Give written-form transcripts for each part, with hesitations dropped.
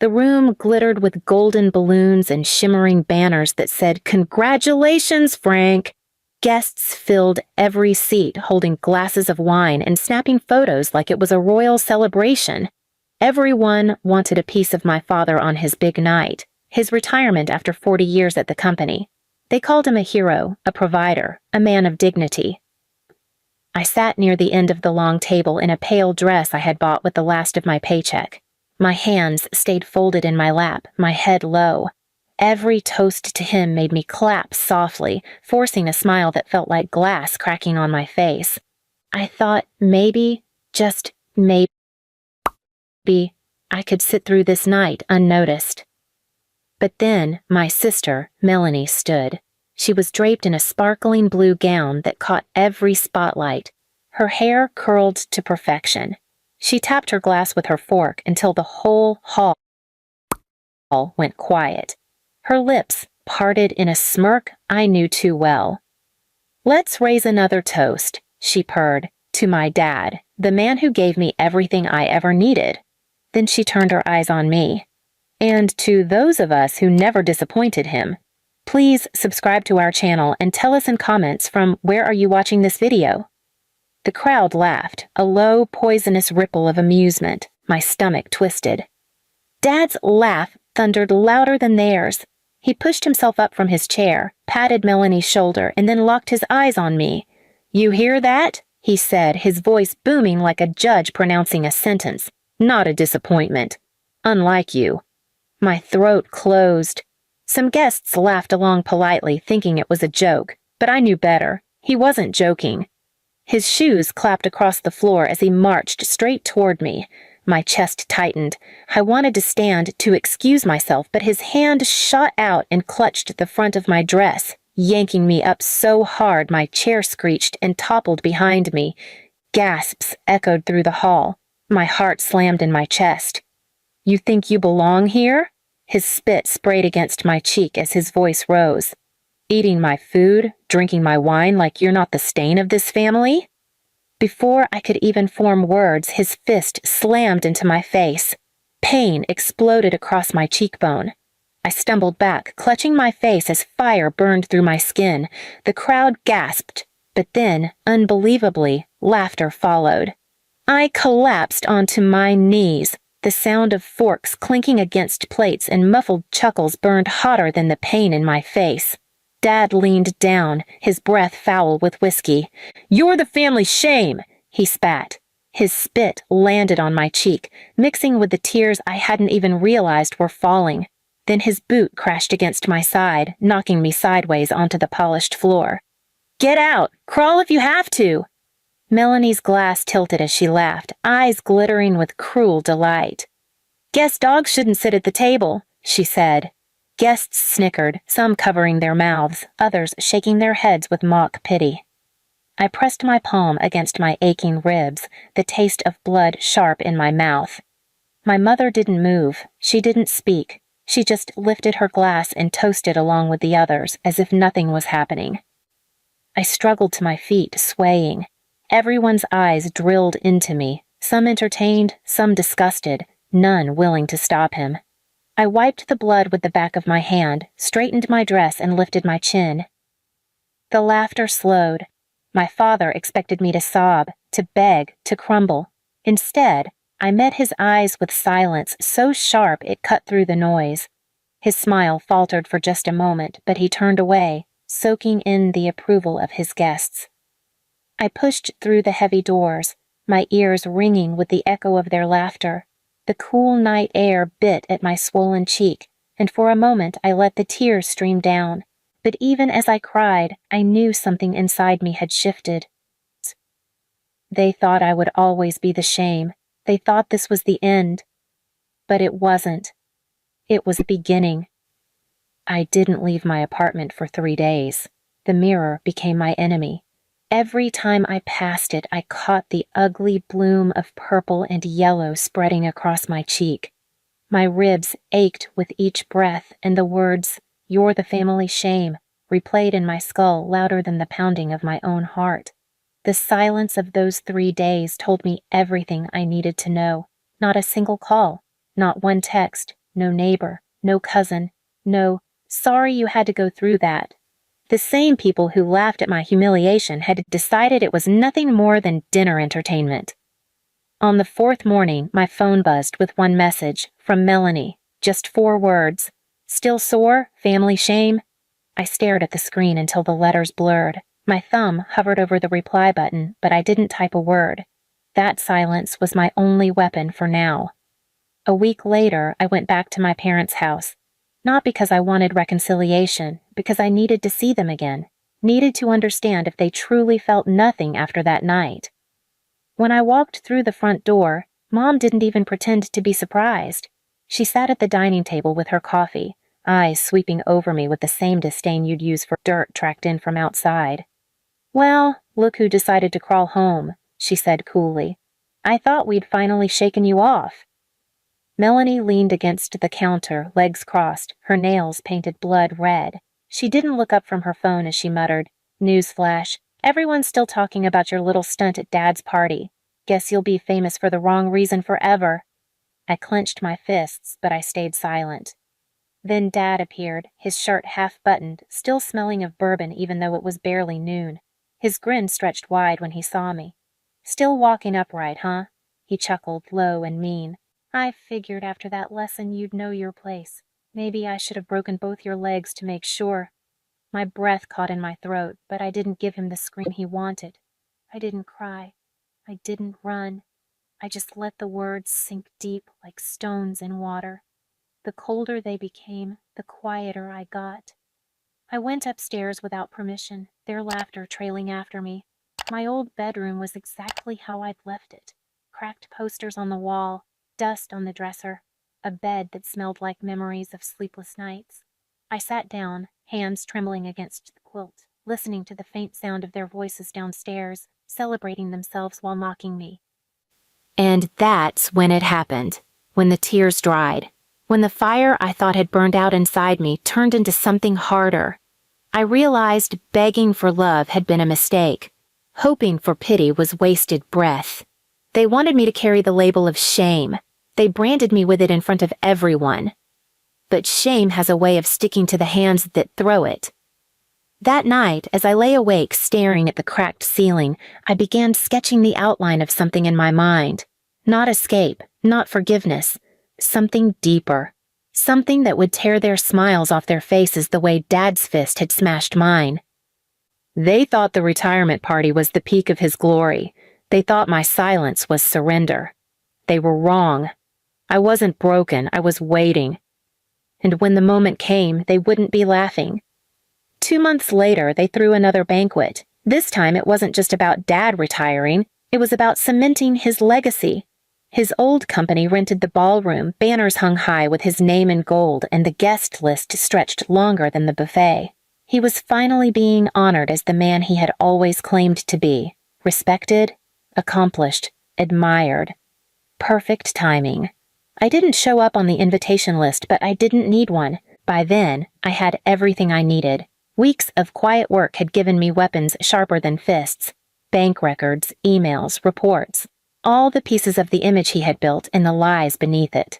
The room glittered with golden balloons and shimmering banners that said, "Congratulations, Frank!" Guests filled every seat, holding glasses of wine and snapping photos like it was a royal celebration. Everyone wanted a piece of my father on his big night, his retirement after 40 years at the company. They called him a hero, a provider, a man of dignity. I sat near the end of the long table in a pale dress I had bought with the last of my paycheck. My hands stayed folded in my lap, my head low. Every toast to him made me clap softly, forcing a smile that felt like glass cracking on my face. I thought maybe, just maybe, I could sit through this night unnoticed. But then my sister, Melanie, stood. She was draped in a sparkling blue gown that caught every spotlight. Her hair curled to perfection. She tapped her glass with her fork until the whole hall went quiet. Her lips parted in a smirk I knew too well. "Let's raise another toast," she purred, "to my dad, the man who gave me everything I ever needed." Then she turned her eyes on me. "And to those of us who never disappointed him. Please subscribe to our channel and tell us in comments from where are you watching this video." The crowd laughed, a low, poisonous ripple of amusement. My stomach twisted. Dad's laugh thundered louder than theirs. He pushed himself up from his chair, patted Melanie's shoulder, and then locked his eyes on me. "You hear that?" he said, his voice booming like a judge pronouncing a sentence. "Not a disappointment. Unlike you." My throat closed. Some guests laughed along politely, thinking it was a joke, but I knew better. He wasn't joking. His shoes clapped across the floor as he marched straight toward me. My chest tightened. I wanted to stand to excuse myself, but his hand shot out and clutched the front of my dress, yanking me up so hard my chair screeched and toppled behind me. Gasps echoed through the hall. My heart slammed in my chest. "You think you belong here?" His spit sprayed against my cheek as his voice rose. "Eating my food, drinking my wine like you're not the stain of this family?" Before I could even form words, his fist slammed into my face. Pain exploded across my cheekbone. I stumbled back, clutching my face as fire burned through my skin. The crowd gasped, but then, unbelievably, laughter followed. I collapsed onto my knees. The sound of forks clinking against plates and muffled chuckles burned hotter than the pain in my face. Dad leaned down, his breath foul with whiskey. "You're the family shame," he spat. His spit landed on my cheek, mixing with the tears I hadn't even realized were falling. Then his boot crashed against my side, knocking me sideways onto the polished floor. "Get out! Crawl if you have to!" Melanie's glass tilted as she laughed, eyes glittering with cruel delight. "Guess dogs shouldn't sit at the table," she said. Guests snickered, some covering their mouths, others shaking their heads with mock pity. I pressed my palm against my aching ribs, the taste of blood sharp in my mouth. My mother didn't move. She didn't speak. She just lifted her glass and toasted along with the others, as if nothing was happening. I struggled to my feet, swaying. Everyone's eyes drilled into me, some entertained, some disgusted, none willing to stop him. I wiped the blood with the back of my hand, straightened my dress, and lifted my chin. The laughter slowed. My father expected me to sob, to beg, to crumble. Instead, I met his eyes with silence so sharp it cut through the noise. His smile faltered for just a moment, but he turned away, soaking in the approval of his guests. I pushed through the heavy doors, my ears ringing with the echo of their laughter. The cool night air bit at my swollen cheek, and for a moment I let the tears stream down. But even as I cried, I knew something inside me had shifted. They thought I would always be the shame. They thought this was the end. But it wasn't. It was the beginning. I didn't leave my apartment for 3 days. The mirror became my enemy. Every time I passed it, I caught the ugly bloom of purple and yellow spreading across my cheek. My ribs ached with each breath, and the words, "You're the family shame," replayed in my skull louder than the pounding of my own heart. The silence of those 3 days told me everything I needed to know. Not a single call, not one text, no neighbor, no cousin, no, sorry you had to go through that. The same people who laughed at my humiliation had decided it was nothing more than dinner entertainment. On the fourth morning, my phone buzzed with one message from Melanie, just 4 words. Still sore? Family shame? I stared at the screen until the letters blurred. My thumb hovered over the reply button, but I didn't type a word. That silence was my only weapon for now. A week later, I went back to my parents' house. Not because I wanted reconciliation, because I needed to see them again, needed to understand if they truly felt nothing after that night. When I walked through the front door, Mom didn't even pretend to be surprised. She sat at the dining table with her coffee, eyes sweeping over me with the same disdain you'd use for dirt tracked in from outside. "Well, look who decided to crawl home," she said coolly. "I thought we'd finally shaken you off." Melanie leaned against the counter, legs crossed, her nails painted blood red. She didn't look up from her phone as she muttered, "Newsflash, everyone's still talking about your little stunt at Dad's party. Guess you'll be famous for the wrong reason forever." I clenched my fists, but I stayed silent. Then Dad appeared, his shirt half-buttoned, still smelling of bourbon even though it was barely noon. His grin stretched wide when he saw me. "Still walking upright, huh?" He chuckled, low and mean. "I figured after that lesson you'd know your place. Maybe I should have broken both your legs to make sure." My breath caught in my throat, but I didn't give him the scream he wanted. I didn't cry. I didn't run. I just let the words sink deep like stones in water. The colder they became, the quieter I got. I went upstairs without permission, their laughter trailing after me. My old bedroom was exactly how I'd left it. Cracked posters on the wall, dust on the dresser, a bed that smelled like memories of sleepless nights. I sat down, hands trembling against the quilt, listening to the faint sound of their voices downstairs, celebrating themselves while mocking me. And that's when it happened, when the tears dried, when the fire I thought had burned out inside me turned into something harder. I realized begging for love had been a mistake. Hoping for pity was wasted breath. They wanted me to carry the label of shame. They branded me with it in front of everyone. But shame has a way of sticking to the hands that throw it. That night, as I lay awake staring at the cracked ceiling, I began sketching the outline of something in my mind. Not escape, not forgiveness, something deeper. Something that would tear their smiles off their faces the way Dad's fist had smashed mine. They thought the retirement party was the peak of his glory. They thought my silence was surrender. They were wrong. I wasn't broken, I was waiting. And when the moment came, they wouldn't be laughing. 2 months later, they threw another banquet. This time it wasn't just about Dad retiring, it was about cementing his legacy. His old company rented the ballroom, banners hung high with his name in gold, and the guest list stretched longer than the buffet. He was finally being honored as the man he had always claimed to be. Respected, accomplished, admired. Perfect timing. I didn't show up on the invitation list, but I didn't need one. By then, I had everything I needed. Weeks of quiet work had given me weapons sharper than fists. Bank records, emails, reports. All the pieces of the image he had built and the lies beneath it.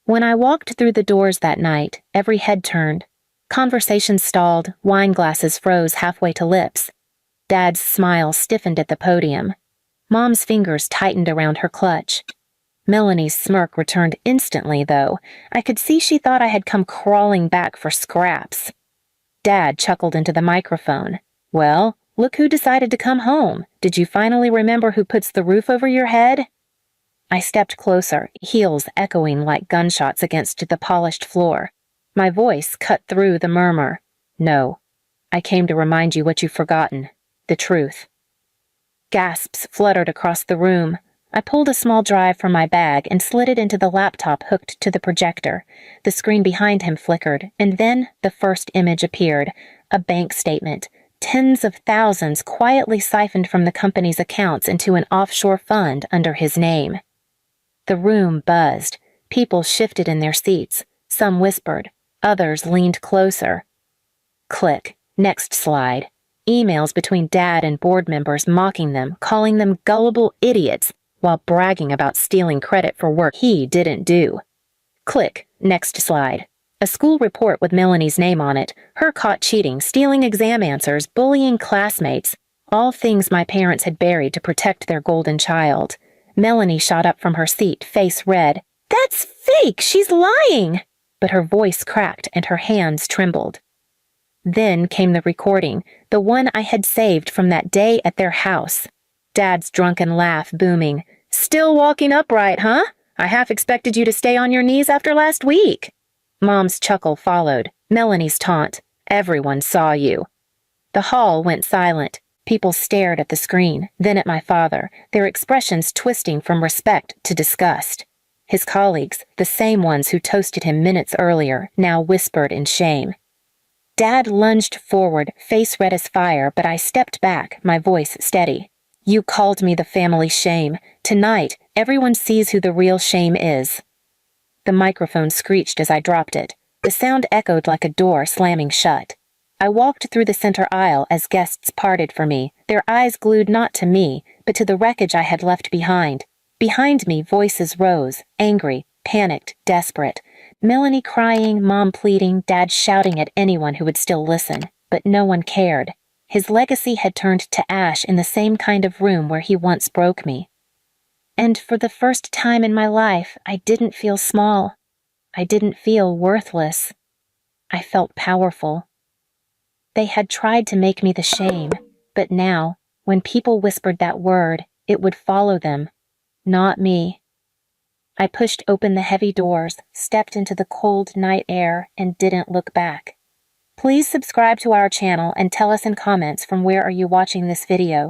When I walked through the doors that night, every head turned. Conversations stalled, wine glasses froze halfway to lips. Dad's smile stiffened at the podium. Mom's fingers tightened around her clutch. Melanie's smirk returned instantly, though. I could see she thought I had come crawling back for scraps. Dad chuckled into the microphone. "Well, look who decided to come home. Did you finally remember who puts the roof over your head?" I stepped closer, heels echoing like gunshots against the polished floor. My voice cut through the murmur. "No. I came to remind you what you've forgotten. The truth." Gasps fluttered across the room. I pulled a small drive from my bag and slid it into the laptop hooked to the projector. The screen behind him flickered, and then the first image appeared, a bank statement. Tens of thousands quietly siphoned from the company's accounts into an offshore fund under his name. The room buzzed. People shifted in their seats. Some whispered. Others leaned closer. Click. Next slide. Emails between Dad and board members mocking them, calling them gullible idiots, while bragging about stealing credit for work he didn't do. Click, next slide. A school report with Melanie's name on it, her caught cheating, stealing exam answers, bullying classmates, all things my parents had buried to protect their golden child. Melanie shot up from her seat, face red. "That's fake! She's lying!" But her voice cracked and her hands trembled. Then came the recording, the one I had saved from that day at their house. Dad's drunken laugh booming. "Still walking upright, huh? I half expected you to stay on your knees after last week." Mom's chuckle followed, Melanie's taunt. "Everyone saw you." The hall went silent. People stared at the screen, then at my father, their expressions twisting from respect to disgust. His colleagues, the same ones who toasted him minutes earlier, now whispered in shame. Dad lunged forward, face red as fire, but I stepped back, my voice steady. "You called me the family shame. Tonight, everyone sees who the real shame is." The microphone screeched as I dropped it. The sound echoed like a door slamming shut. I walked through the center aisle as guests parted for me, their eyes glued not to me, but to the wreckage I had left behind. Behind me, voices rose, angry, panicked, desperate. Melanie crying, Mom pleading, Dad shouting at anyone who would still listen, but no one cared. His legacy had turned to ash in the same kind of room where he once broke me. And for the first time in my life, I didn't feel small. I didn't feel worthless. I felt powerful. They had tried to make me the shame, but now, when people whispered that word, it would follow them, not me. I pushed open the heavy doors, stepped into the cold night air, and didn't look back. Please subscribe to our channel and tell us in comments from where are you watching this video.